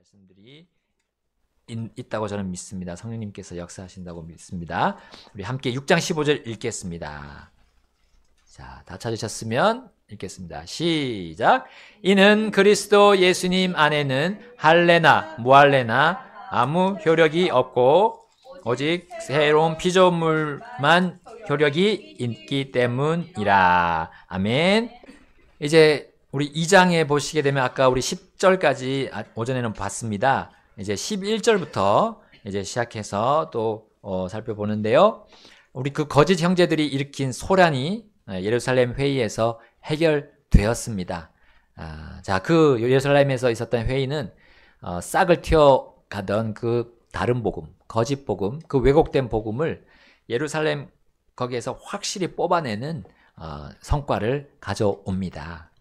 말씀들이 있다고 저는 믿습니다. 성령님께서 역사하신다고 믿습니다. 우리 함께 6장 15절 읽겠습니다. 자, 다 찾으셨으면 읽겠습니다. 시작. 이는 그리스도 예수님 안에는 할례나 무할례나 아무 효력이 없고 오직 새로운 피조물만 효력이 있기 때문이라. 아멘. 이제 우리 2장에 보시게 되면 아까 우리 10절까지 오전에는 봤습니다. 이제 11절부터 이제 시작해서 또 살펴보는데요. 우리 그 거짓 형제들이 일으킨 소란이 예루살렘 회의에서 해결되었습니다. 자, 그 예루살렘에서 있었던 회의는 싹을 튀어가던 그 다른 복음, 거짓 복음, 그 왜곡된 복음을 예루살렘 거기에서 확실히 뽑아내는 성과를 가져옵니다.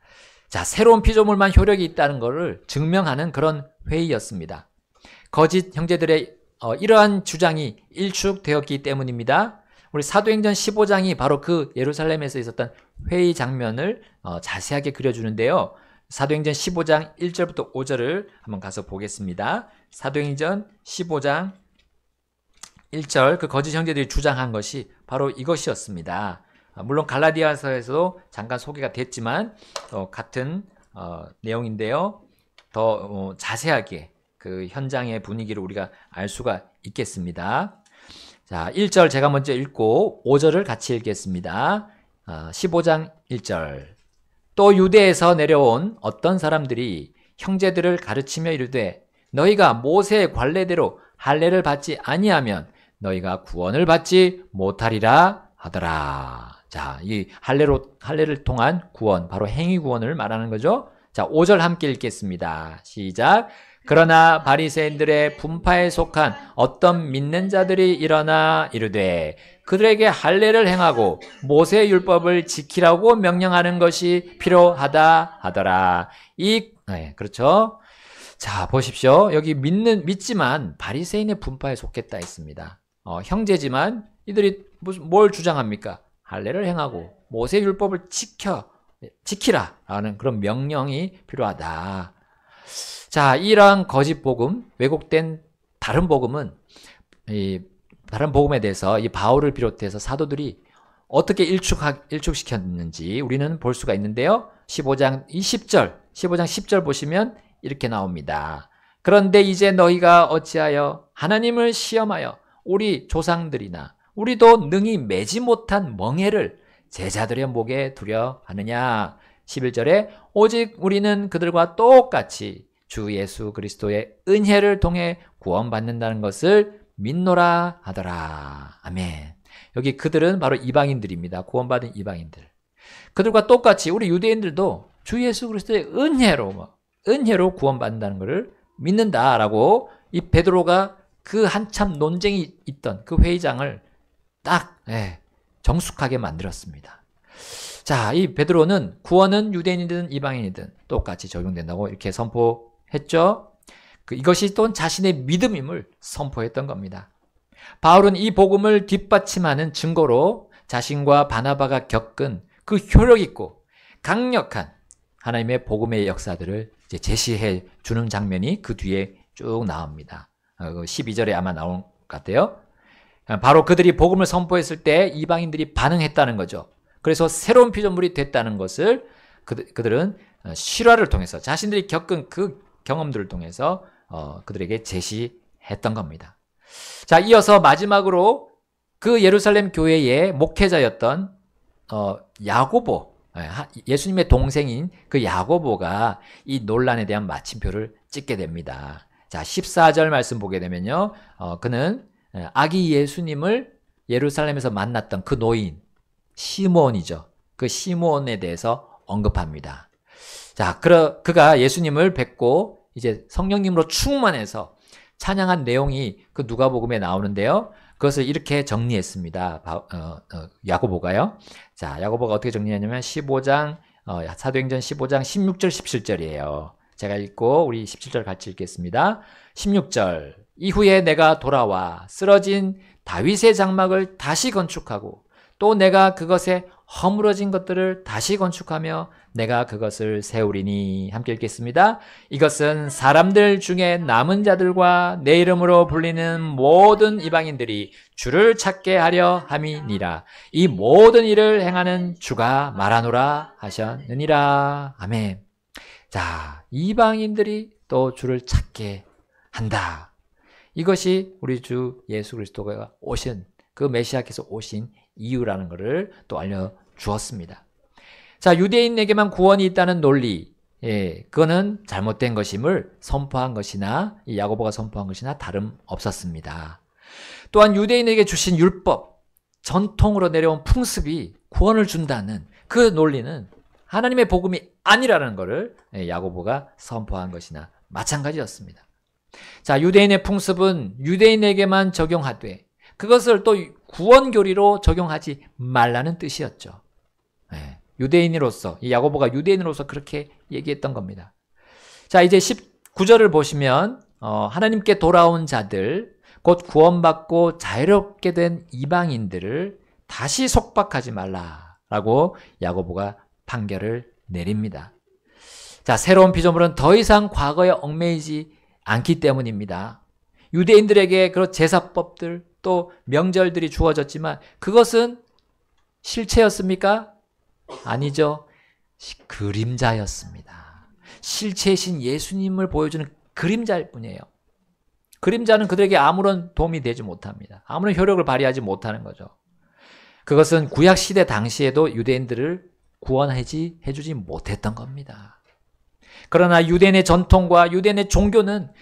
자, 새로운 피조물만 효력이 있다는 것을 증명하는 그런 회의였습니다. 거짓 형제들의 이러한 주장이 일축되었기 때문입니다. 우리 사도행전 15장이 바로 그 예루살렘에서 있었던 회의 장면을 자세하게 그려주는데요. 사도행전 15장 1절부터 5절을 한번 가서 보겠습니다. 사도행전 15장 1절, 그 거짓 형제들이 주장한 것이 바로 이것이었습니다. 물론 갈라디아서에서도 잠깐 소개가 됐지만 같은 내용인데요. 더 자세하게 그 현장의 분위기를 우리가 알 수가 있겠습니다. 자, 1절 제가 먼저 읽고 5절을 같이 읽겠습니다. 15장 1절. 또 유대에서 내려온 어떤 사람들이 형제들을 가르치며 이르되 너희가 모세의 관례대로 할례를 받지 아니하면 너희가 구원을 받지 못하리라 하더라. 자, 이 할례를 통한 구원, 바로 행위 구원을 말하는 거죠. 자, 5절 함께 읽겠습니다. 시작. 그러나 바리새인들의 분파에 속한 어떤 믿는 자들이 일어나 이르되 그들에게 할례를 행하고 모세의 율법을 지키라고 명령하는 것이 필요하다 하더라. 그렇죠. 자, 보십시오. 여기 믿지만 바리새인의 분파에 속했다 했습니다. 형제지만 이들이 뭘 주장합니까? 할례를 행하고 모세의 율법을 지키라라는 그런 명령이 필요하다. 자, 이러한 거짓 복음, 왜곡된 다른 복음은 다른 복음에 대해서 이 바울을 비롯해서 사도들이 어떻게 일축시켰는지 우리는 볼 수가 있는데요. 15장 10절 보시면 이렇게 나옵니다. 그런데 이제 너희가 어찌하여 하나님을 시험하여 우리 조상들이나 우리도 능히 매지 못한 멍에를 제자들의 목에 두려 하느냐. 11절에 오직 우리는 그들과 똑같이 주 예수 그리스도의 은혜를 통해 구원받는다는 것을 믿노라 하더라. 아멘. 여기 그들은 바로 이방인들입니다. 구원받은 이방인들. 그들과 똑같이 우리 유대인들도 주 예수 그리스도의 은혜로 구원받는다는 것을 믿는다라고 이 베드로가 그 한참 논쟁이 있던 그 회의장을 딱 정숙하게 만들었습니다. 자, 이 베드로는 구원은 유대인이든 이방인이든 똑같이 적용된다고 이렇게 선포했죠. 이것이 또 자신의 믿음임을 선포했던 겁니다. 바울은 이 복음을 뒷받침하는 증거로 자신과 바나바가 겪은 그 효력 있고 강력한 하나님의 복음의 역사들을 이제 제시해 주는 장면이 그 뒤에 쭉 나옵니다. 12절에 아마 나온 것 같아요. 바로 그들이 복음을 선포했을 때 이방인들이 반응했다는 거죠. 그래서 새로운 피조물이 됐다는 것을 그들은 실화를 통해서 자신들이 겪은 그 경험들을 통해서 그들에게 제시했던 겁니다. 자, 이어서 마지막으로 그 예루살렘 교회의 목회자였던 야고보, 예수님의 동생인 그 야고보가 이 논란에 대한 마침표를 찍게 됩니다. 자, 14절 말씀 보게 되면요. 그는 아기 예수님을 예루살렘에서 만났던 그 노인 시므온이죠. 그 시므온에 대해서 언급합니다. 자, 그가 예수님을 뵙고 이제 성령님으로 충만해서 찬양한 내용이 그 누가복음에 나오는데요. 그것을 이렇게 정리했습니다. 야고보가요. 자, 야고보가 어떻게 정리하냐면 사도행전 15장 16절 17절이에요. 제가 읽고 우리 17절 같이 읽겠습니다. 16절. 이후에 내가 돌아와 쓰러진 다윗의 장막을 다시 건축하고 또 내가 그것에 허물어진 것들을 다시 건축하며 내가 그것을 세우리니. 함께 읽겠습니다. 이것은 사람들 중에 남은 자들과 내 이름으로 불리는 모든 이방인들이 주를 찾게 하려 함이니라. 이 모든 일을 행하는 주가 말하노라 하셨느니라. 아멘. 자, 이방인들이 또 주를 찾게 한다. 이것이 우리 주 예수 그리스도가 오신, 그 메시아께서 오신 이유라는 것을 또 알려주었습니다. 자, 유대인에게만 구원이 있다는 논리, 그거는 잘못된 것임을 선포한 것이나 이 야고보가 선포한 것이나 다름없었습니다. 또한 유대인에게 주신 율법, 전통으로 내려온 풍습이 구원을 준다는 그 논리는 하나님의 복음이 아니라는 것을 야고보가 선포한 것이나 마찬가지였습니다. 자, 유대인의 풍습은 유대인에게만 적용하되 그것을 또 구원교리로 적용하지 말라는 뜻이었죠. 유대인으로서, 이 야고보가 유대인으로서 그렇게 얘기했던 겁니다. 자, 이제 19절을 보시면 하나님께 돌아온 자들, 곧 구원받고 자유롭게 된 이방인들을 다시 속박하지 말라라고 야고보가 판결을 내립니다. 자, 새로운 피조물은 더 이상 과거에 얽매이지 않기 때문입니다. 유대인들에게 그런 제사법들 또 명절들이 주어졌지만 그것은 실체였습니까? 아니죠. 그림자였습니다. 실체이신 예수님을 보여주는 그림자일 뿐이에요. 그림자는 그들에게 아무런 도움이 되지 못합니다. 아무런 효력을 발휘하지 못하는 거죠. 그것은 구약시대 당시에도 유대인들을 구원해주지 못했던 겁니다. 그러나 유대인의 전통과 유대인의 종교는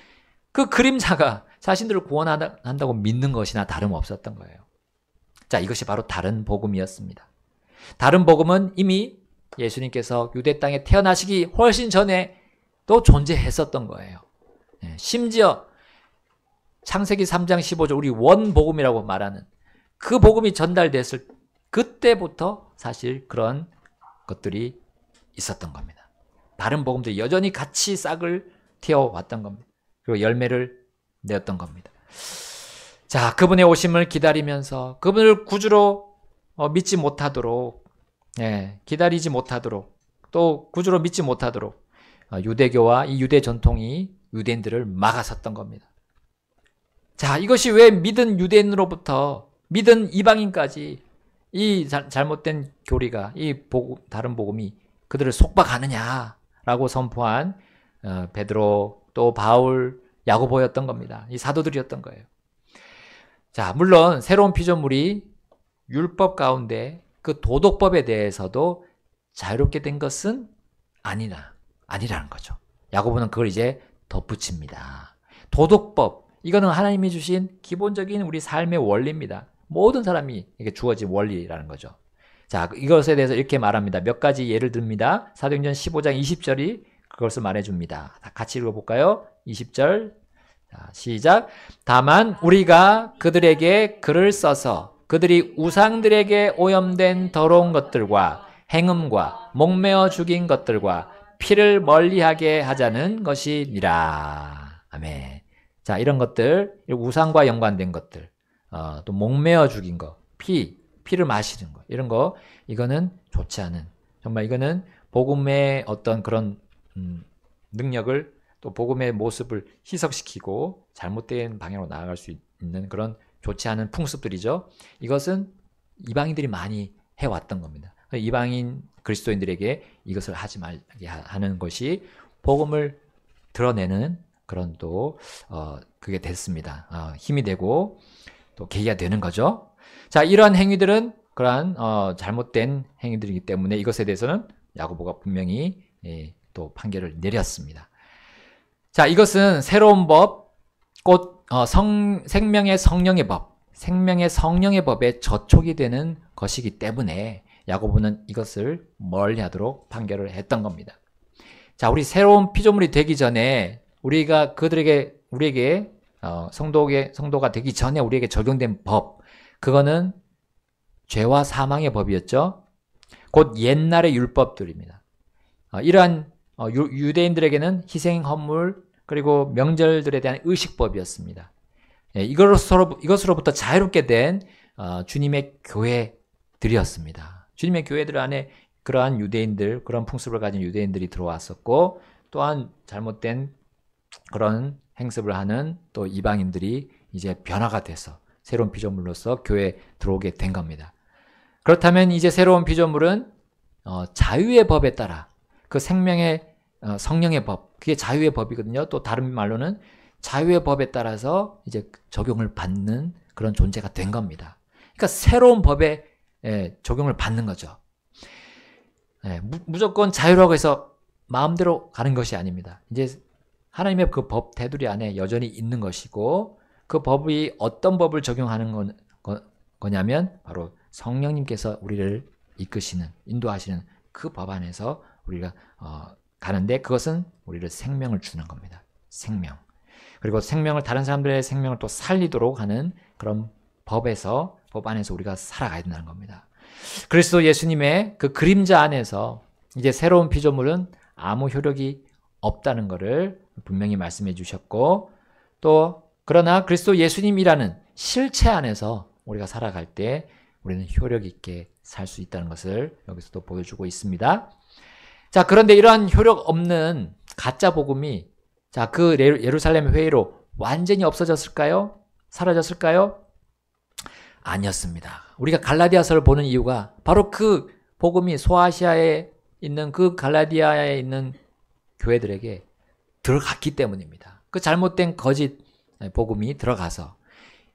그 그림자가 자신들을 구원한다고 믿는 것이나 다름없었던 거예요. 자, 이것이 바로 다른 복음이었습니다. 다른 복음은 이미 예수님께서 유대 땅에 태어나시기 훨씬 전에 또 존재했었던 거예요. 심지어 창세기 3장 15절 우리 원복음이라고 말하는 그 복음이 전달됐을 그때부터 사실 그런 것들이 있었던 겁니다. 다른 복음들이 여전히 같이 싹을 틔워왔던 겁니다. 그리고 열매를 내었던 겁니다. 자, 그분의 오심을 기다리면서 그분을 구주로 믿지 못하도록, 기다리지 못하도록, 또 구주로 믿지 못하도록 유대교와 이 유대 전통이 유대인들을 막아섰던 겁니다. 자, 이것이 왜 믿은 유대인으로부터 믿은 이방인까지 이 잘못된 교리가, 다른 복음이 그들을 속박하느냐라고 선포한 베드로, 또 바울, 야고보였던 겁니다. 이 사도들이었던 거예요. 자, 물론 새로운 피조물이 율법 가운데 그 도덕법에 대해서도 자유롭게 된 것은 아니라는 거죠. 야고보는 그걸 이제 덧붙입니다. 도덕법, 이거는 하나님이 주신 기본적인 우리 삶의 원리입니다. 모든 사람이 이게 주어진 원리라는 거죠. 자, 이것에 대해서 이렇게 말합니다. 몇 가지 예를 듭니다. 사도행전 15장 20절이 그것을 말해줍니다. 같이 읽어볼까요? 20절. 자, 시작. 다만 우리가 그들에게 글을 써서 그들이 우상들에게 오염된 더러운 것들과 행음과 목매어 죽인 것들과 피를 멀리하게 하자는 것이니라. 아멘. 자, 이런 것들, 우상과 연관된 것들, 또 목매어 죽인 거, 피를 마시는 거, 이런 거, 이거는 좋지 않은, 정말 이거는 복음의 어떤 그런 능력을, 또 복음의 모습을 희석시키고 잘못된 방향으로 나아갈 수 있는 그런 좋지 않은 풍습들이죠. 이것은 이방인들이 많이 해왔던 겁니다. 이방인 그리스도인들에게 이것을 하지 말게 하는 것이 복음을 드러내는 그런 또 그게 됐습니다. 힘이 되고 또 계기가 되는 거죠. 자, 이러한 행위들은 그러한 잘못된 행위들이기 때문에 이것에 대해서는 야고보가 분명히 또 판결을 내렸습니다. 자, 이것은 새로운 법, 곧 생명의 성령의 법, 생명의 성령의 법에 저촉이 되는 것이기 때문에 야고보는 이것을 멀리하도록 판결을 했던 겁니다. 자, 우리 새로운 피조물이 되기 전에 우리가 우리에게 성도가 되기 전에 우리에게 적용된 법, 그거는 죄와 사망의 법이었죠. 곧 옛날의 율법들입니다. 이러한 유대인들에게는 희생 헌물 그리고 명절들에 대한 의식법이었습니다. 이것으로부터 자유롭게 된 주님의 교회들이었습니다. 주님의 교회들 안에 그러한 유대인들, 그런 풍습을 가진 유대인들이 들어왔었고, 또한 잘못된 그런 행습을 하는 또 이방인들이 이제 변화가 돼서 새로운 피조물로서 교회에 들어오게 된 겁니다. 그렇다면 이제 새로운 피조물은 자유의 법에 따라 그 생명의 성령의 법, 그게 자유의 법이거든요. 또 다른 말로는 자유의 법에 따라서 이제 적용을 받는 그런 존재가 된 겁니다. 그러니까 새로운 법에 적용을 받는 거죠. 무조건 자유라고 해서 마음대로 가는 것이 아닙니다. 이제 하나님의 그 법 테두리 안에 여전히 있는 것이고, 그 법이 어떤 법을 적용하는 거냐면 바로 성령님께서 우리를 이끄시는, 인도하시는 그 법 안에서 우리가 가는데, 그것은 우리를 생명을 주는 겁니다. 생명. 그리고 생명을, 다른 사람들의 생명을 또 살리도록 하는 그런 법 안에서 우리가 살아가야 된다는 겁니다. 그리스도 예수님의 그 그림자 안에서 이제 새로운 피조물은 아무 효력이 없다는 것을 분명히 말씀해 주셨고, 또 그러나 그리스도 예수님이라는 실체 안에서 우리가 살아갈 때 우리는 효력 있게 살 수 있다는 것을 여기서도 보여주고 있습니다. 자, 그런데 이러한 효력 없는 가짜 복음이 그 예루살렘 회의로 완전히 없어졌을까요? 사라졌을까요? 아니었습니다. 우리가 갈라디아서를 보는 이유가 바로 그 복음이 소아시아에 있는 그 갈라디아에 있는 교회들에게 들어갔기 때문입니다. 그 잘못된 거짓 복음이 들어가서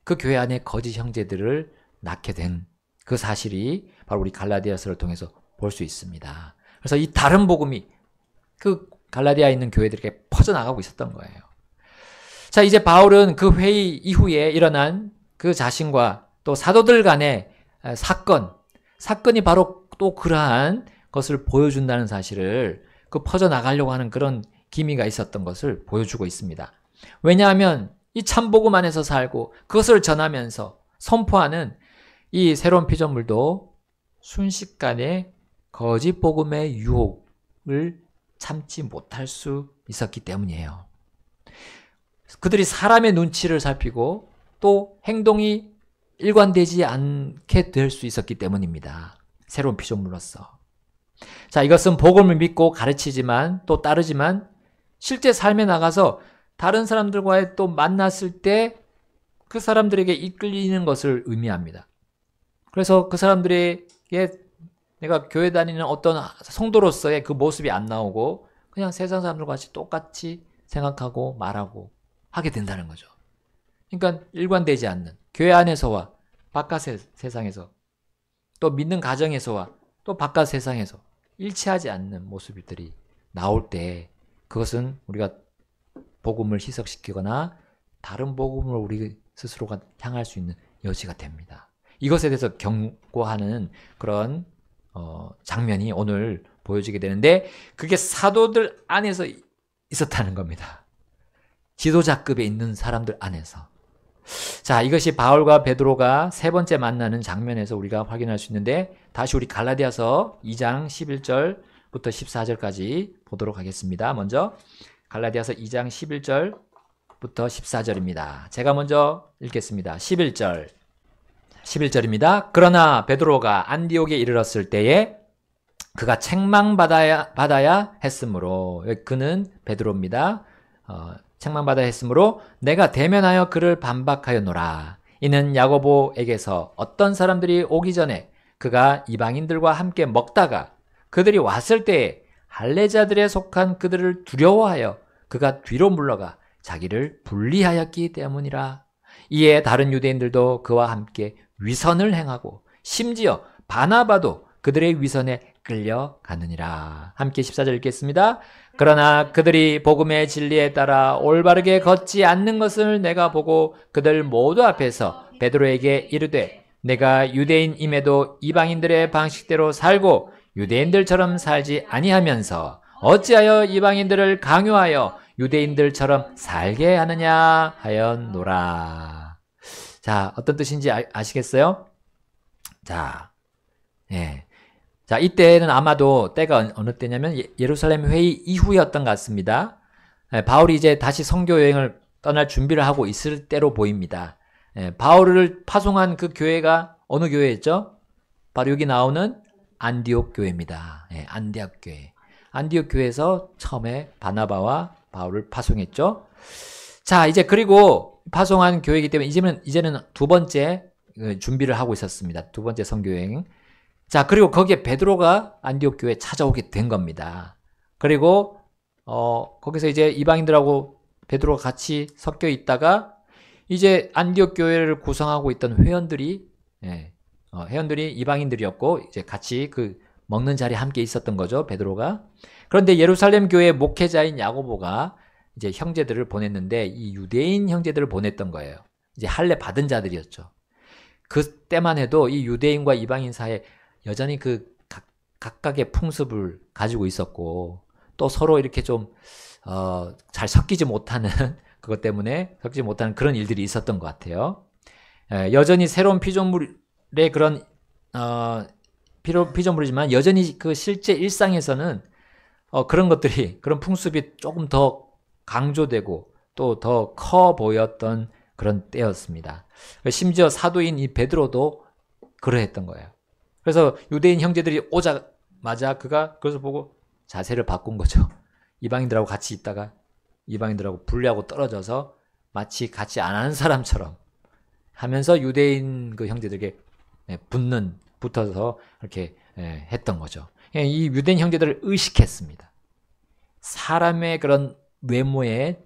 그 교회 안에 거짓 형제들을 낳게 된 그 사실이 바로 우리 갈라디아서를 통해서 볼 수 있습니다. 그래서 이 다른 복음이 그 갈라디아에 있는 교회들에게 퍼져나가고 있었던 거예요. 자, 이제 바울은 그 회의 이후에 일어난 그 자신과 또 사도들 간의 사건이 바로 또 그러한 것을 보여준다는 사실을, 그 퍼져나가려고 하는 그런 기미가 있었던 것을 보여주고 있습니다. 왜냐하면 이 참복음 안에서 살고 그것을 전하면서 선포하는 이 새로운 피조물도 순식간에 거짓 복음의 유혹을 참지 못할 수 있었기 때문이에요. 그들이 사람의 눈치를 살피고 또 행동이 일관되지 않게 될 수 있었기 때문입니다. 새로운 피조물로서. 자, 이것은 복음을 믿고 가르치지만 또 따르지만 실제 삶에 나가서 다른 사람들과의 또 만났을 때 그 사람들에게 이끌리는 것을 의미합니다. 그래서 그 사람들에게 내가 교회 다니는 어떤 성도로서의 그 모습이 안 나오고 그냥 세상 사람들과 같이 똑같이 생각하고 말하고 하게 된다는 거죠. 그러니까 일관되지 않는, 교회 안에서와 바깥 세상에서, 또 믿는 가정에서와 또 바깥 세상에서 일치하지 않는 모습들이 나올 때 그것은 우리가 복음을 희석시키거나 다른 복음을 우리 스스로가 향할 수 있는 여지가 됩니다. 이것에 대해서 경고하는 그런 장면이 오늘 보여지게 되는데, 그게 사도들 안에서 있었다는 겁니다. 지도자급에 있는 사람들 안에서. 자, 이것이 바울과 베드로가 세 번째 만나는 장면에서 우리가 확인할 수 있는데, 다시 우리 갈라디아서 2장 11절부터 14절까지 보도록 하겠습니다. 먼저 갈라디아서 2장 11절부터 14절입니다. 제가 먼저 읽겠습니다. 11절입니다. 그러나 베드로가 안디옥에 이르렀을 때에 그가 책망받아야 했으므로, 그는 베드로입니다. 책망받아야 했으므로 내가 대면하여 그를 반박하였노라. 이는 야고보에게서 어떤 사람들이 오기 전에 그가 이방인들과 함께 먹다가 그들이 왔을 때에 할례자들에 속한 그들을 두려워하여 그가 뒤로 물러가 자기를 분리하였기 때문이라. 이에 다른 유대인들도 그와 함께 위선을 행하고 심지어 바나바도 그들의 위선에 끌려가느니라. 함께 14절 읽겠습니다. 그러나 그들이 복음의 진리에 따라 올바르게 걷지 않는 것을 내가 보고 그들 모두 앞에서 베드로에게 이르되, 내가 유대인임에도 이방인들의 방식대로 살고 유대인들처럼 살지 아니하면서 어찌하여 이방인들을 강요하여 유대인들처럼 살게 하느냐 하였노라. 자, 어떤 뜻인지 아시겠어요? 자, 자, 이때는 아마도 때가 어느 때냐면 예루살렘 회의 이후였던 것 같습니다. 바울이 이제 다시 선교 여행을 떠날 준비를 하고 있을 때로 보입니다. 바울을 파송한 그 교회가 어느 교회였죠? 바로 여기 나오는 안디옥 교회입니다. 예, 안디옥 교회. 안디옥 교회에서 처음에 바나바와 바울을 파송했죠. 자, 이제 그리고 파송한 교회이기 때문에 이제는 두 번째 준비를 하고 있었습니다. 두 번째 선교여행. 자, 그리고 거기에 베드로가 안디옥 교회에 찾아오게 된 겁니다. 그리고 거기서 이제 이방인들하고 베드로가 같이 섞여 있다가 이제 안디옥 교회를 구성하고 있던 회원들이 이방인들이었고 이제 같이 그 먹는 자리에 함께 있었던 거죠, 베드로가. 그런데 예루살렘 교회 목회자인 야고보가 이제 형제들을 보냈는데 이 유대인 형제들을 보냈던 거예요. 이제 할례 받은 자들이었죠. 그때만 해도 이 유대인과 이방인 사이에 여전히 그 각각의 풍습을 가지고 있었고 또 서로 이렇게 좀 잘 섞이지 못하는 그것 때문에 섞이지 못하는 그런 일들이 있었던 것 같아요. 여전히 새로운 피조물의 그런 피조물이지만 여전히 그 실제 일상에서는 그런 것들이 그런 풍습이 조금 더 강조되고 또 더 커 보였던 그런 때였습니다. 심지어 사도인 이 베드로도 그러했던 거예요. 그래서 유대인 형제들이 오자마자 그가 그것을 보고 자세를 바꾼 거죠. 이방인들하고 같이 있다가 이방인들하고 분리하고 떨어져서 마치 같이 안 하는 사람처럼 하면서 유대인 그 형제들에게 붙어서 이렇게 했던 거죠. 이 유대인 형제들을 의식했습니다. 사람의 그런 외모에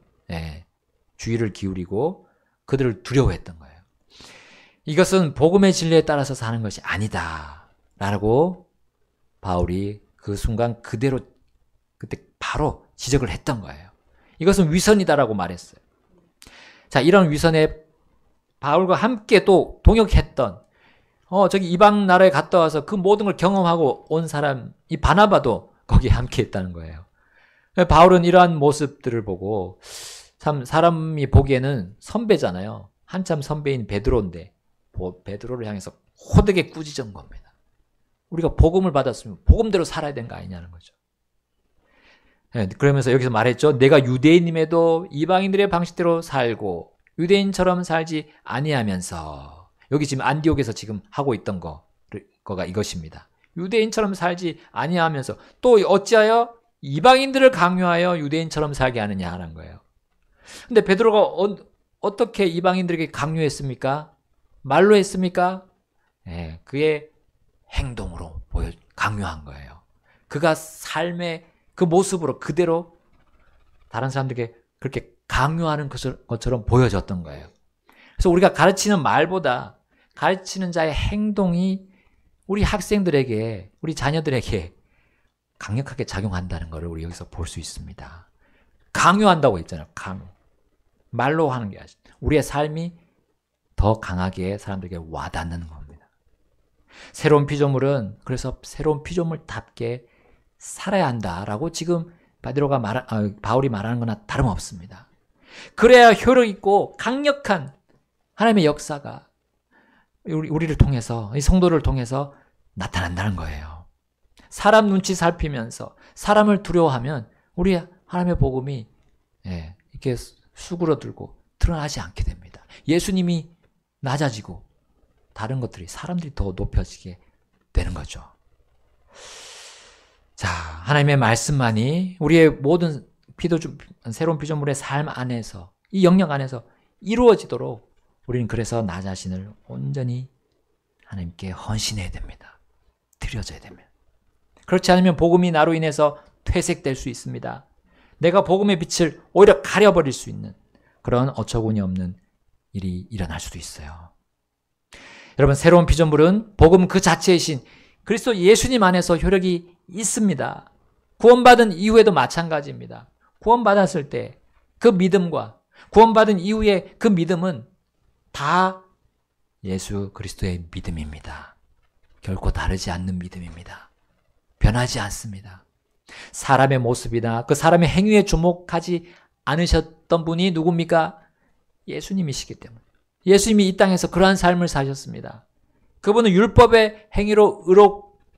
주의를 기울이고 그들을 두려워했던 거예요. 이것은 복음의 진리에 따라서 사는 것이 아니다 라고 바울이 그 순간 그대로 그때 바로 지적을 했던 거예요. 이것은 위선이다라고 말했어요. 자, 이런 위선에 바울과 함께 또 동역했던 저기 이방 나라에 갔다 와서 그 모든 걸 경험하고 온 사람 이 바나바도 거기에 함께 했다는 거예요. 바울은 이러한 모습들을 보고 참 사람이 보기에는 선배잖아요. 한참 선배인 베드로인데 베드로를 향해서 호되게 꾸짖은 겁니다. 우리가 복음을 받았으면 복음대로 살아야 되는 거 아니냐는 거죠. 그러면서 여기서 말했죠. 내가 유대인임에도 이방인들의 방식대로 살고 유대인처럼 살지 아니하면서 여기 지금 안디옥에서 지금 하고 있던 거가 이것입니다. 유대인처럼 살지 아니하면서 또 어찌하여 이방인들을 강요하여 유대인처럼 살게 하느냐 하는 거예요. 근데 베드로가 어떻게 이방인들에게 강요했습니까? 말로 했습니까? 그의 행동으로 강요한 거예요. 그가 삶의 그 모습으로 그대로 다른 사람들에게 그렇게 강요하는 것처럼 보여졌던 거예요. 그래서 우리가 가르치는 말보다 가르치는 자의 행동이 우리 학생들에게, 우리 자녀들에게 강력하게 작용한다는 것을 우리 여기서 볼 수 있습니다. 강요한다고 했잖아요. 강요. 말로 하는 게 아니라 우리의 삶이 더 강하게 사람들에게 와닿는 겁니다. 새로운 피조물은 그래서 새로운 피조물답게 살아야 한다라고 지금 바울이 말하는 거나 다름없습니다. 그래야 효력 있고 강력한 하나님의 역사가 우리를 통해서, 이 성도를 통해서 나타난다는 거예요. 사람 눈치 살피면서 사람을 두려워하면 우리 하나님의 복음이 이렇게 수그러들고 드러나지 않게 됩니다. 예수님이 낮아지고 다른 것들이 사람들이 더 높여지게 되는 거죠. 자, 하나님의 말씀만이 우리의 모든 새로운 피조물의 삶 안에서 이 영역 안에서 이루어지도록 우리는 그래서 나 자신을 온전히 하나님께 헌신해야 됩니다. 드려져야 됩니다. 그렇지 않으면 복음이 나로 인해서 퇴색될 수 있습니다. 내가 복음의 빛을 오히려 가려버릴 수 있는 그런 어처구니 없는 일이 일어날 수도 있어요. 여러분, 새로운 피조물은 복음 그 자체이신 그리스도 예수님 안에서 효력이 있습니다. 구원받은 이후에도 마찬가지입니다. 구원받았을 때 그 믿음과 구원받은 이후에 그 믿음은 다 예수 그리스도의 믿음입니다. 결코 다르지 않는 믿음입니다. 변하지 않습니다. 사람의 모습이나 그 사람의 행위에 주목하지 않으셨던 분이 누굽니까? 예수님이시기 때문에. 예수님이 이 땅에서 그러한 삶을 사셨습니다. 그분은 율법의 행위로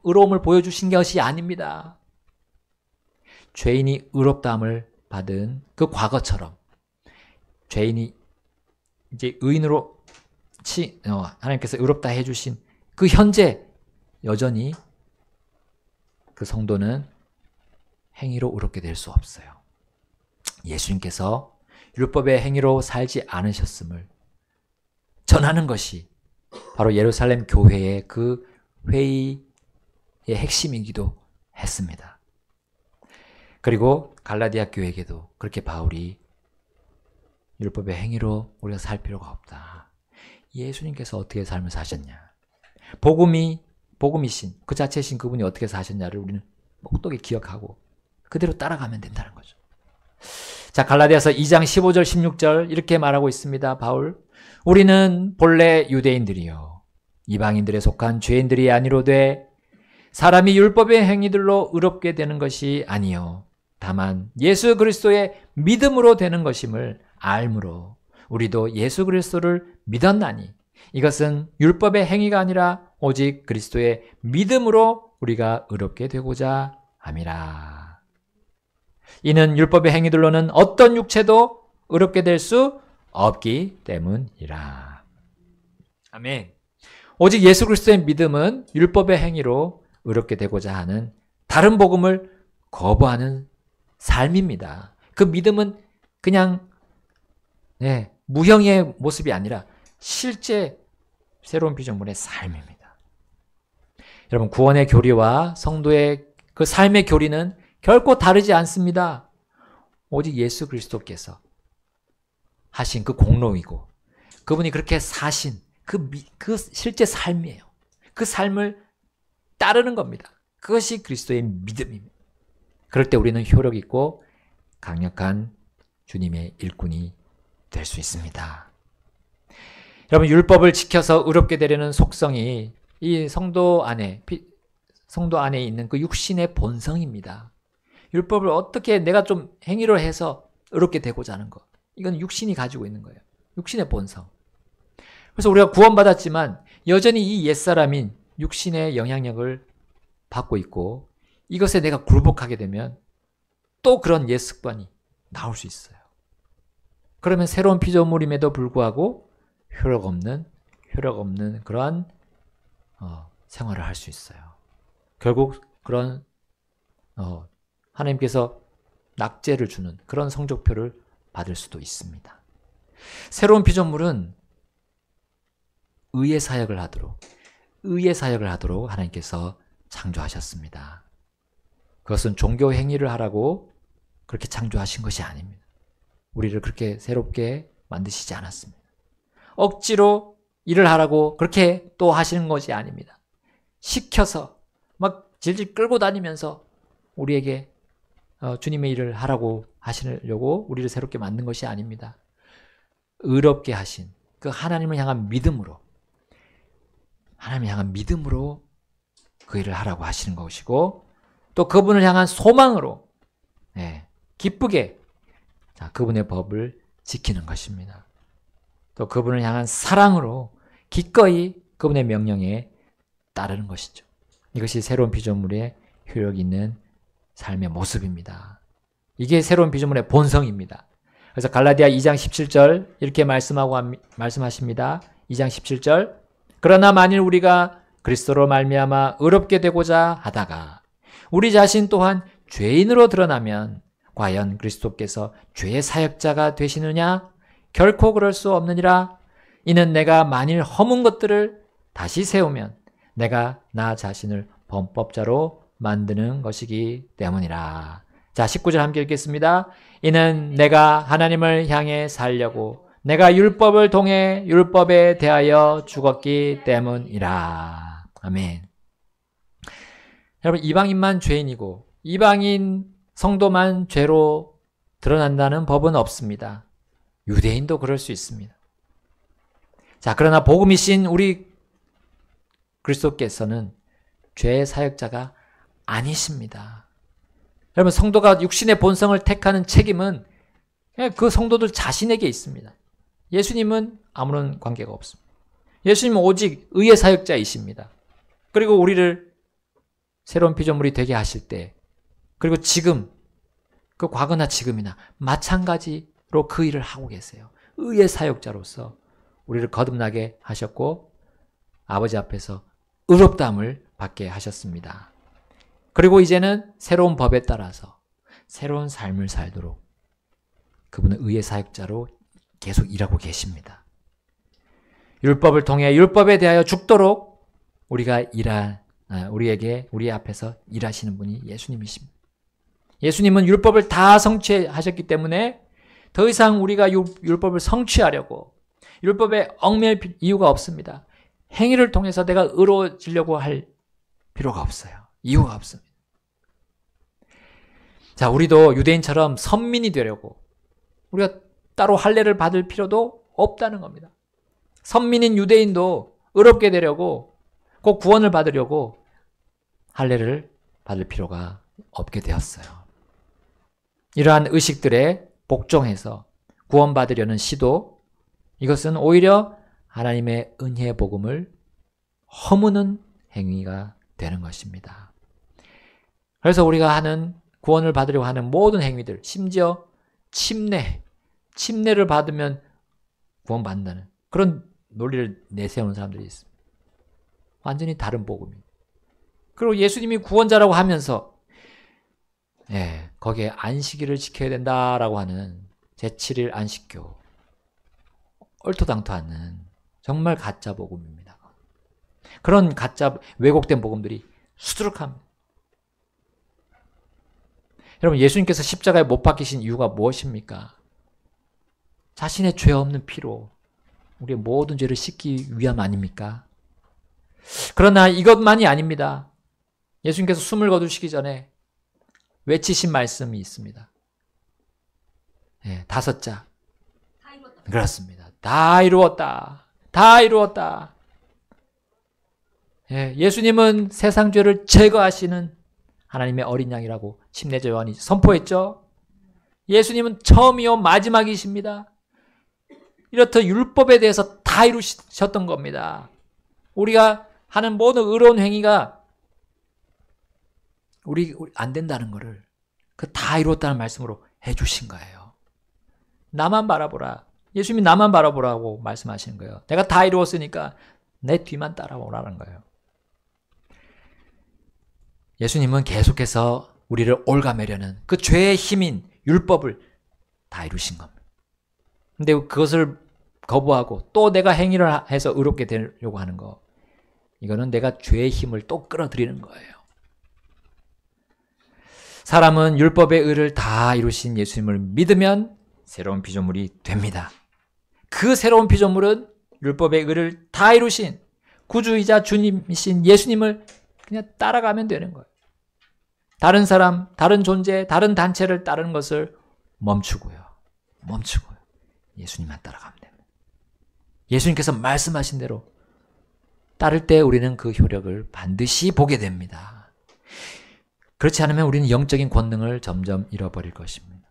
의로움을 보여주신 것이 아닙니다. 죄인이 의롭다함을 받은 그 과거처럼 죄인이 이제 의인으로 하나님께서 의롭다 해주신 그 현재 여전히 그 성도는 행위로 의롭게 될 수 없어요. 예수님께서 율법의 행위로 살지 않으셨음을 전하는 것이 바로 예루살렘 교회의 그 회의의 핵심이기도 했습니다. 그리고 갈라디아 교회에게도 그렇게 바울이 율법의 행위로 우리가 살 필요가 없다. 예수님께서 어떻게 삶을 사셨냐. 복음이신 그 자체이신 그분이 어떻게 사셨냐를 우리는 똑똑히 기억하고 그대로 따라가면 된다는 거죠. 자, 갈라디아서 2장 15절 16절 이렇게 말하고 있습니다. 바울, 우리는 본래 유대인들이요 이방인들에 속한 죄인들이 아니로되 사람이 율법의 행위들로 의롭게 되는 것이 아니요 다만 예수 그리스도의 믿음으로 되는 것임을 알므로 우리도 예수 그리스도를 믿었나니 이것은 율법의 행위가 아니라 오직 그리스도의 믿음으로 우리가 의롭게 되고자 함이라. 이는 율법의 행위들로는 어떤 육체도 의롭게 될 수 없기 때문이라. 아멘. 오직 예수 그리스도의 믿음은 율법의 행위로 의롭게 되고자 하는 다른 복음을 거부하는 삶입니다. 그 믿음은 그냥 무형의 모습이 아니라 실제 새로운 피조물의 삶입니다. 여러분, 구원의 교리와 성도의 그 삶의 교리는 결코 다르지 않습니다. 오직 예수 그리스도께서 하신 그 공로이고 그분이 그렇게 사신 그 실제 삶이에요. 그 삶을 따르는 겁니다. 그것이 그리스도의 믿음입니다. 그럴 때 우리는 효력 있고 강력한 주님의 일꾼이 될 수 있습니다. 여러분, 율법을 지켜서 의롭게 되려는 속성이 이 성도 안에 있는 그 육신의 본성입니다. 율법을 어떻게 내가 좀 행위를 해서 의롭게 되고자 하는 것. 이건 육신이 가지고 있는 거예요. 육신의 본성. 그래서 우리가 구원받았지만 여전히 이 옛사람인 육신의 영향력을 받고 있고 이것에 내가 굴복하게 되면 또 그런 옛 습관이 나올 수 있어요. 그러면 새로운 피조물임에도 불구하고 효력 없는 그러한 생활을 할 수 있어요. 결국 그런 하나님께서 낙제를 주는 그런 성적표를 받을 수도 있습니다. 새로운 피조물은 의의 사역을 하도록 하나님께서 창조하셨습니다. 그것은 종교 행위를 하라고 그렇게 창조하신 것이 아닙니다. 우리를 그렇게 새롭게 만드시지 않았습니다. 억지로 일을 하라고 그렇게 또 하시는 것이 아닙니다. 시켜서 막 질질 끌고 다니면서 우리에게 주님의 일을 하라고 하시려고 우리를 새롭게 만든 것이 아닙니다. 의롭게 하신 그 하나님을 향한 믿음으로 그 일을 하라고 하시는 것이고 또 그분을 향한 소망으로 기쁘게 그분의 법을 지키는 것입니다. 또 그분을 향한 사랑으로 기꺼이 그분의 명령에 따르는 것이죠. 이것이 새로운 피조물의 효력 있는 삶의 모습입니다. 이게 새로운 피조물의 본성입니다. 그래서 갈라디아 2장 17절 이렇게 말씀하십니다. 2장 17절 그러나 만일 우리가 그리스도로 말미암아 의롭게 되고자 하다가 우리 자신 또한 죄인으로 드러나면 과연 그리스도께서 죄의 사역자가 되시느냐? 결코 그럴 수 없느니라. 이는 내가 만일 허문 것들을 다시 세우면 내가 나 자신을 범법자로 만드는 것이기 때문이라. 자, 19절 함께 읽겠습니다. 이는 내가 하나님을 향해 살려고 내가 율법을 통해 율법에 대하여 죽었기 때문이라. 아멘. 여러분, 이방인만 죄인이고 이방인 성도만 죄로 드러난다는 법은 없습니다. 유대인도 그럴 수 있습니다. 자, 그러나 복음이신 우리 그리스도께서는 죄의 사역자가 아니십니다. 여러분, 성도가 육신의 본성을 택하는 책임은 그 성도들 자신에게 있습니다. 예수님은 아무런 관계가 없습니다. 예수님은 오직 의의 사역자이십니다. 그리고 우리를 새로운 피조물이 되게 하실 때 그리고 지금 그 과거나 지금이나 마찬가지로 그 일을 하고 계세요. 의의 사역자로서 우리를 거듭나게 하셨고 아버지 앞에서 의롭다함을 받게 하셨습니다. 그리고 이제는 새로운 법에 따라서 새로운 삶을 살도록 그분은 의의 사역자로 계속 일하고 계십니다. 율법을 통해 율법에 대하여 죽도록 우리 앞에서 일하시는 분이 예수님이십니다. 예수님은 율법을 다 성취하셨기 때문에 더 이상 우리가 율법을 성취하려고 율법에 얽매일 이유가 없습니다. 행위를 통해서 내가 의로워지려고 할 필요가 없어요. 이유가 없습니다. 자, 우리도 유대인처럼 선민이 되려고 우리가 따로 할례를 받을 필요도 없다는 겁니다. 선민인 유대인도 의롭게 되려고 꼭 구원을 받으려고 할례를 받을 필요가 없게 되었어요. 이러한 의식들에 복종해서 구원받으려는 시도, 이것은 오히려 하나님의 은혜의 복음을 허무는 행위가 되는 것입니다. 그래서 우리가 하는 구원을 받으려고 하는 모든 행위들, 심지어 침례를 받으면 구원받는다는 그런 논리를 내세우는 사람들이 있습니다. 완전히 다른 복음입니다. 그리고 예수님이 구원자라고 하면서 거기에 안식일을 지켜야 된다라고 하는 제7일 안식교, 얼토당토 않는 정말 가짜 복음입니다. 그런 가짜 왜곡된 복음들이 수두룩합니다. 여러분, 예수님께서 십자가에 못 박히신 이유가 무엇입니까? 자신의 죄 없는 피로 우리의 모든 죄를 씻기 위함 아닙니까? 그러나 이것만이 아닙니다. 예수님께서 숨을 거두시기 전에 외치신 말씀이 있습니다. 5자. 그렇습니다. 다 이루었다. 다 이루었다. 예수님은 세상 죄를 제거하시는 하나님의 어린 양이라고 침례자 요한이 선포했죠. 예수님은 처음이요 마지막이십니다. 이렇듯 율법에 대해서 다 이루셨던 겁니다. 우리가 하는 모든 의로운 행위가 우리 안 된다는 것을 그 다 이루었다는 말씀으로 해주신 거예요. 나만 바라보라. 예수님이 나만 바라보라고 말씀하시는 거예요. 내가 다 이루었으니까 내 뒤만 따라오라는 거예요. 예수님은 계속해서 우리를 올가매려는 그 죄의 힘인 율법을 다 이루신 겁니다. 근데 그것을 거부하고 또 내가 행위를 해서 의롭게 되려고 하는 거, 이거는 내가 죄의 힘을 또 끌어들이는 거예요. 사람은 율법의 의를 다 이루신 예수님을 믿으면 새로운 피조물이 됩니다. 그 새로운 피조물은 율법의 의를 다 이루신 구주이자 주님이신 예수님을 그냥 따라가면 되는 거예요. 다른 사람, 다른 존재, 다른 단체를 따르는 것을 멈추고요. 예수님만 따라가면 됩니다. 예수님께서 말씀하신 대로 따를 때 우리는 그 효력을 반드시 보게 됩니다. 그렇지 않으면 우리는 영적인 권능을 점점 잃어버릴 것입니다.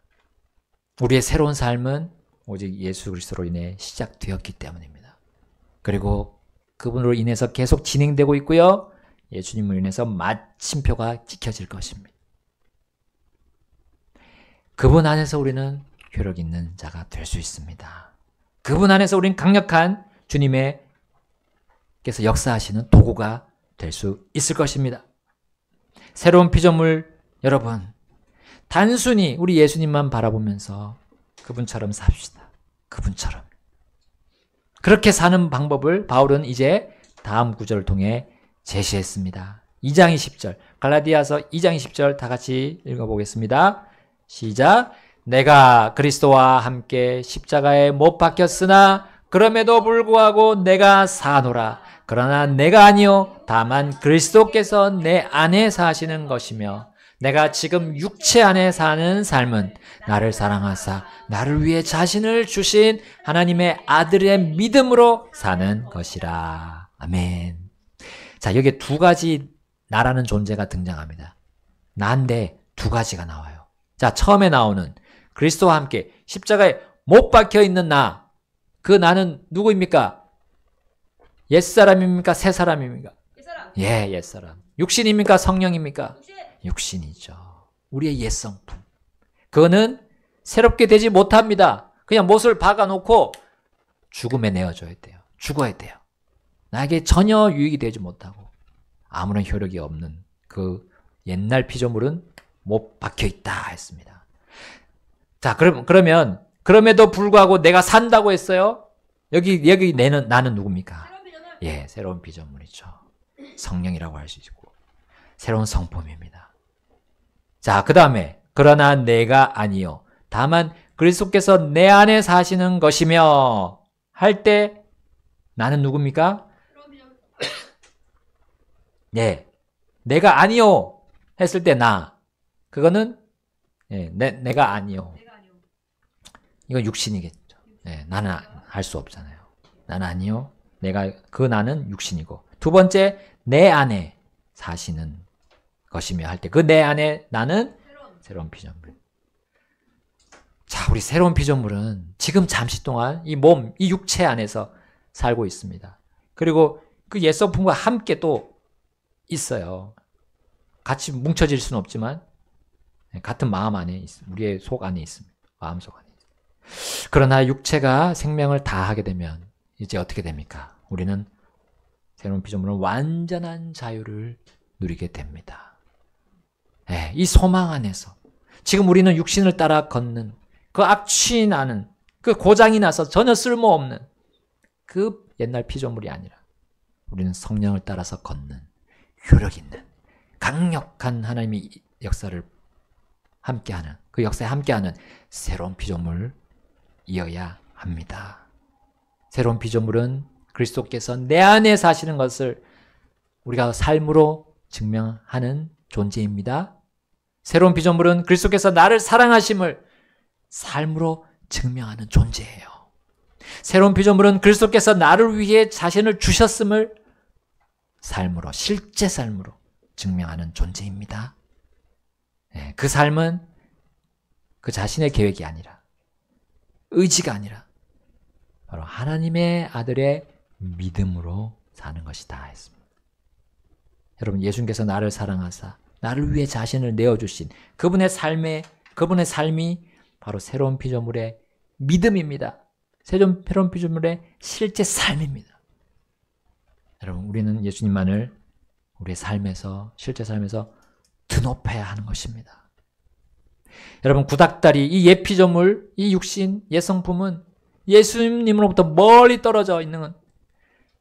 우리의 새로운 삶은 오직 예수 그리스도로 인해 시작되었기 때문입니다. 그리고 그분으로 인해서 계속 진행되고 있고요. 예수님으로 인해서 마침표가 찍혀질 것입니다. 그분 안에서 우리는 효력 있는 자가 될 수 있습니다. 그분 안에서 우리는 강력한 주님께서 역사하시는 도구가 될 수 있을 것입니다. 새로운 피조물 여러분, 단순히 우리 예수님만 바라보면서 그분처럼 삽시다. 그분처럼. 그렇게 사는 방법을 바울은 이제 다음 구절을 통해 제시했습니다. 2장 20절, 갈라디아서 2장 20절 다 같이 읽어보겠습니다. 시작. 내가 그리스도와 함께 십자가에 못 박혔으나 그럼에도 불구하고 내가 사노라. 그러나 내가 아니요 다만 그리스도께서 내 안에 사시는 것이며 내가 지금 육체 안에 사는 삶은 나를 사랑하사 나를 위해 자신을 주신 하나님의 아들의 믿음으로 사는 것이라. 아멘. 자, 여기에 두 가지 나라는 존재가 등장합니다. 나인데 두 가지가 나와요. 자, 처음에 나오는 그리스도와 함께 십자가에 못 박혀 있는 나. 그 나는 누구입니까? 옛사람입니까? 새사람입니까? 옛사람. 예, 옛사람. 육신입니까? 성령입니까? 육신. 육신이죠. 우리의 옛성품. 그거는 새롭게 되지 못합니다. 그냥 못을 박아놓고 죽음에 내어줘야 돼요. 죽어야 돼요. 나에게 전혀 유익이 되지 못하고 아무런 효력이 없는 그 옛날 피조물은 못 박혀 있다 했습니다. 자, 그러면 그럼에도 불구하고 내가 산다고 했어요. 여기 나는 누굽니까? 예, 새로운 피조물이죠. 성령이라고 할 수 있고 새로운 성품입니다. 자, 그다음에 그러나 내가 아니요 다만 그리스도께서 내 안에 사시는 것이며 할 때 나는 누굽니까? 예, 내가 아니요 했을 때 그거는 예, 내가 아니요. 이건 육신이겠죠. 예, 나는 할 수 없잖아요. 나는 아니요. 나는 육신이고. 두 번째, 내 안에 사시는 것이며 할 때 그 내 안에 나는 새로운 피조물. 자, 우리 새로운 피조물은 지금 잠시 동안 이 몸, 이 육체 안에서 살고 있습니다. 그리고 그 옛 성품과 함께 또 있어요. 같이 뭉쳐질 수는 없지만 같은 마음 안에 우리의 속 안에 있습니다. 마음속 안에. 그러나 육체가 생명을 다하게 되면 이제 어떻게 됩니까? 우리는 새로운 피조물은 완전한 자유를 누리게 됩니다. 네, 이 소망 안에서 지금 우리는 육신을 따라 걷는 그 악취 나는 그 고장이 나서 전혀 쓸모없는 그 옛날 피조물이 아니라 우리는 성령을 따라서 걷는 효력 있는 강력한 하나님의 역사를 함께하는 그 역사에 함께하는 새로운 피조물이어야 합니다. 새로운 피조물은 그리스도께서 내 안에 사시는 것을 우리가 삶으로 증명하는 존재입니다. 새로운 피조물은 그리스도께서 나를 사랑하심을 삶으로 증명하는 존재예요. 새로운 피조물은 그리스도께서 나를 위해 자신을 주셨음을 삶으로, 실제 삶으로 증명하는 존재입니다. 그 삶은 그 자신의 계획이 아니라, 의지가 아니라 바로 하나님의 아들의 믿음으로 사는 것이다 했습니다. 여러분, 예수님께서 나를 사랑하사 나를 위해 자신을 내어주신 그분의 삶이 바로 새로운 피조물의 믿음입니다. 새로운 피조물의 실제 삶입니다. 여러분, 우리는 예수님만을 우리의 삶에서, 실제 삶에서 드높여야 하는 것입니다. 여러분, 구닥다리, 이 옛 피조물, 이 육신, 옛 성품은 예수님으로부터 멀리 떨어져 있는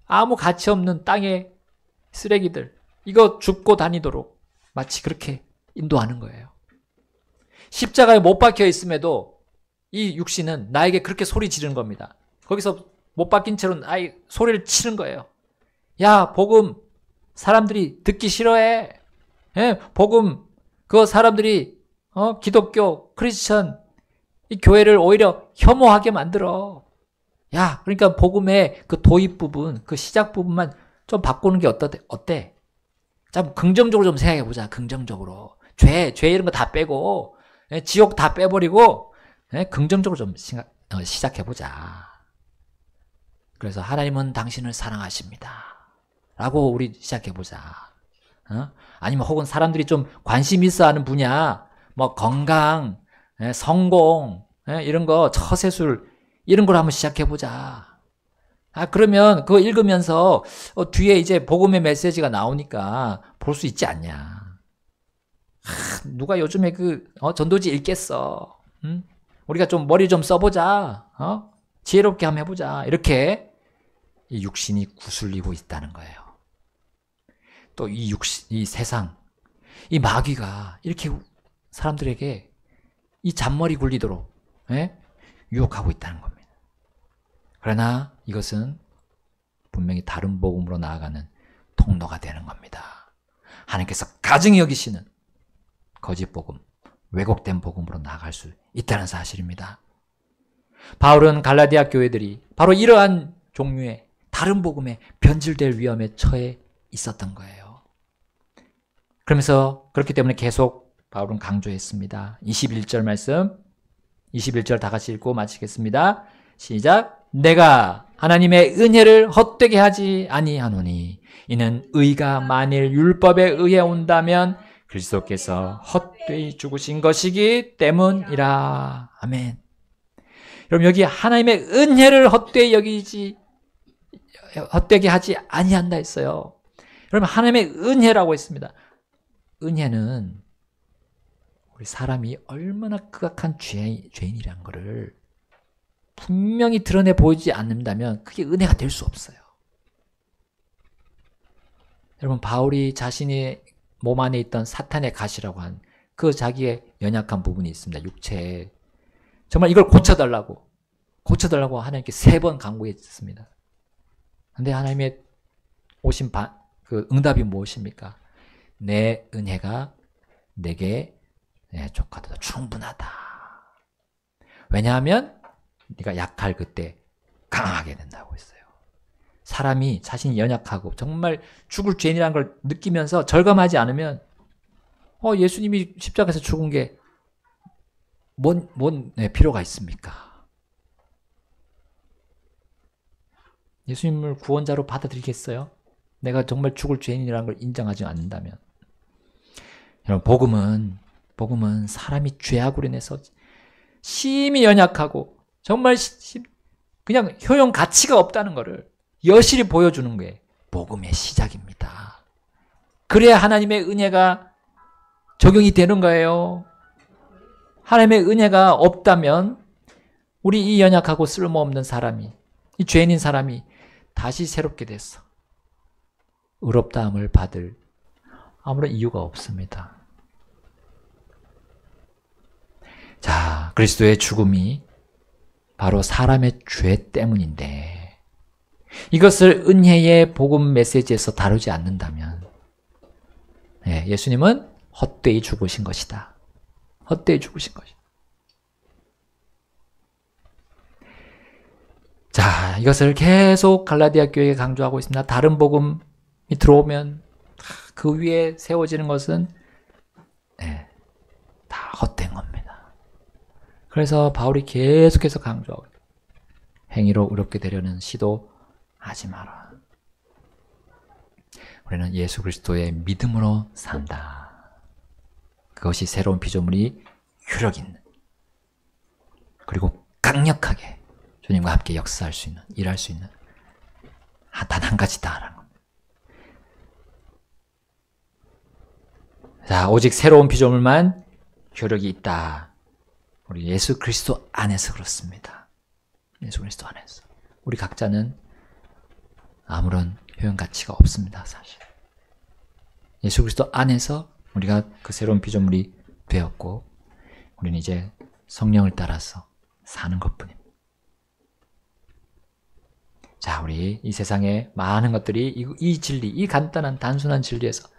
아무 가치 없는 땅의 쓰레기들, 이거 줍고 다니도록 마치 그렇게 인도하는 거예요. 십자가에 못 박혀 있음에도 이 육신은 나에게 그렇게 소리 지르는 겁니다. 거기서 못 박힌 채로 소리를 치는 거예요. 야, 복음 사람들이 듣기 싫어해. 예, 복음 그거 사람들이 기독교, 크리스천 이 교회를 오히려 혐오하게 만들어. 야, 그러니까 복음의 그 도입 부분, 그 시작 부분만 좀 바꾸는 게 어때? 좀 긍정적으로 좀 생각해 보자. 긍정적으로. 죄 이런 거 다 빼고, 지옥 다 빼버리고, 긍정적으로 좀 시작해 보자. 그래서 하나님은 당신을 사랑하십니다. 라고 우리 시작해 보자. 아니면 혹은 사람들이 좀 관심 있어 하는 분야, 뭐 건강, 성공, 이런 거, 처세술, 이런 걸 한번 시작해 보자. 그러면 그거 읽으면서 뒤에 이제 복음의 메시지가 나오니까 볼 수 있지 않냐. 누가 요즘에 전도지 읽겠어. 우리가 좀 머리 좀 써보자. 지혜롭게 한번 해보자. 이렇게 이 육신이 구슬리고 있다는 거예요. 또 이 세상, 이 마귀가 이렇게 사람들에게 이 잔머리 굴리도록 유혹하고 있다는 겁니다. 그러나 이것은 분명히 다른 복음으로 나아가는 통로가 되는 겁니다. 하나님께서 가증히 여기시는 거짓 복음, 왜곡된 복음으로 나아갈 수 있다는 사실입니다. 바울은 갈라디아 교회들이 바로 이러한 종류의 다른 복음에 변질될 위험에 처해 있었던 거예요. 그러면서 그렇기 때문에 계속 바울은 강조했습니다. 21절 말씀, 21절 다 같이 읽고 마치겠습니다. 시작. 내가 하나님의 은혜를 헛되게 하지 아니하노니 이는 의가 만일 율법에 의해 온다면 그리스도께서 헛되이 죽으신 것이기 때문이라. 아멘. 여러분, 여기 하나님의 은혜를 헛되게 하지 아니한다 했어요. 여러분, 하나님의 은혜라고 했습니다. 은혜는 우리 사람이 얼마나 극악한 죄인이란 거를 분명히 드러내 보이지 않는다면 그게 은혜가 될 수 없어요. 여러분, 바울이 자신이 몸 안에 있던 사탄의 가시라고 한 그 자기의 연약한 부분이 있습니다. 육체에. 정말 이걸 고쳐달라고 하나님께 3번 간구했습니다. 근데 하나님의 오신 그 응답이 무엇입니까? 내 은혜가 내게 족하다, 충분하다. 왜냐하면 네가 약할 그때 강하게 된다고 했어요. 사람이 자신이 연약하고 정말 죽을 죄인이라는 걸 느끼면서 절감하지 않으면 예수님이 십자가에서 죽은 게 뭔 필요가 있습니까? 예수님을 구원자로 받아들이겠어요? 내가 정말 죽을 죄인이라는 걸 인정하지 않는다면. 여러분, 복음은 사람이 죄악으로 인해서 심히 연약하고 정말 그냥 효용 가치가 없다는 것을 여실히 보여주는 게 복음의 시작입니다. 그래야 하나님의 은혜가 적용이 되는 거예요. 하나님의 은혜가 없다면 우리 이 연약하고 쓸모없는 사람이, 이 죄인인 사람이 다시 새롭게 됐어. 의롭다함을 받을 아무런 이유가 없습니다. 자, 그리스도의 죽음이 바로 사람의 죄 때문인데 이것을 은혜의 복음 메시지에서 다루지 않는다면 예수님은 헛되이 죽으신 것이다. 헛되이 죽으신 것이다. 자, 이것을 계속 갈라디아 교회에 강조하고 있습니다. 다른 복음이 들어오면 그 위에 세워지는 것은 다 헛된 겁니다. 그래서 바울이 계속해서 강조하고 행위로 의롭게 되려는 시도하지 마라. 우리는 예수 그리스도의 믿음으로 산다. 그것이 새로운 피조물이 효력 있는 그리고 강력하게 주님과 함께 역사할 수 있는, 일할 수 있는 단 한 가지다라는 겁니다. 자, 오직 새로운 피조물만 효력이 있다. 우리 예수 그리스도 안에서 그렇습니다. 예수 그리스도 안에서. 우리 각자는 아무런 효용 가치가 없습니다, 사실. 예수 그리스도 안에서 우리가 그 새로운 피조물이 되었고 우리는 이제 성령을 따라서 사는 것뿐입니다. 자, 우리 이 세상에 많은 것들이 이 진리, 이 간단한 단순한 진리에서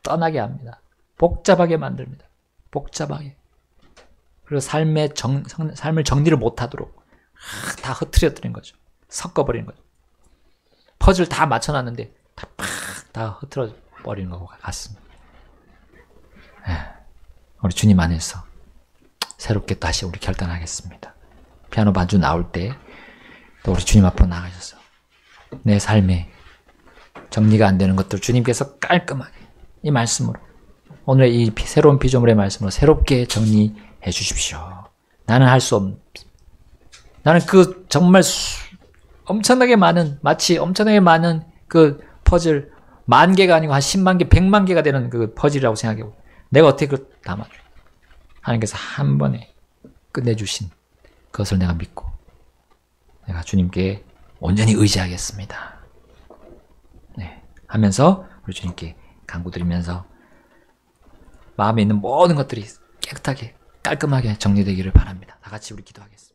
떠나게 합니다. 복잡하게 만듭니다. 복잡하게. 그리고 삶을 정리를 못하도록 다 흐트려뜨린 거죠. 섞어버리는 거죠. 퍼즐 다 맞춰놨는데 다 흐트러 버리는 것과 같습니다. 우리 주님 안에서 새롭게 다시 우리 결단하겠습니다. 피아노 반주 나올 때 또 우리 주님 앞으로 나가셔서 내 삶에 정리가 안 되는 것들 주님께서 깔끔하게 이 말씀으로 오늘의 이 새로운 피조물의 말씀으로 새롭게 정리해 주십시오. 나는 할 수 없는, 나는 그 정말 엄청나게 많은, 마치 엄청나게 많은 그 퍼즐 10,000개가 아니고 한 10만 개, 100만 개가 되는 그 퍼즐이라고 생각해요. 내가 어떻게 그걸 다 맞춰? 하나님께서 한 번에 끝내주신 그것을 내가 믿고 내가 주님께 온전히 의지하겠습니다. 하면서 우리 주님께 간구드리면서 마음에 있는 모든 것들이 깨끗하게 깔끔하게 정리되기를 바랍니다. 다 같이 우리 기도하겠습니다.